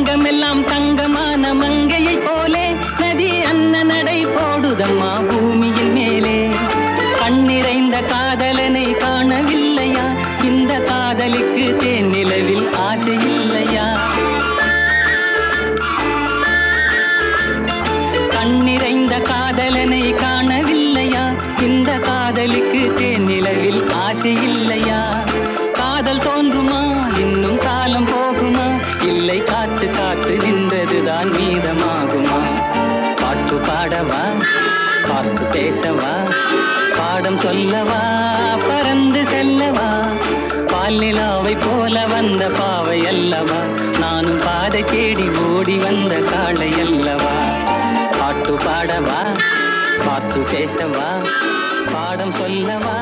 அங்கமெல்லாம் தங்கமான மங்கையை போலே நதி அன்ன நடை போடுதம்மா பூமியின் மேலே. கண்ணிறைந்த காதலனை காணவில்லையா? இந்த காதலுக்கு தேன் நிலவில் ஆசை இல்லையா? கண்ணிறைந்த காதலனை காணவில்லையா? இந்த காதலுக்கு தேன் நிலவில் ஆசை இல்லையா? காதல் தோன்றுமா? இன்னும் காலம் போகுமா? இல்லை, காத்து காத்து நின்றதுதான் மீதமாகுமா? பாட்டு பாடவா? பார்த்து பேசவா? பாடம் சொல்லவா? பறந்து செல்லவா? பால் நிலாவை போல வந்த பாவை அல்லவா? நானும் பாதை தேடி ஓடி வந்த காளை அல்லவா? பாட்டு பாடவா? பார்த்து பேசவா? பாடம் சொல்லவா?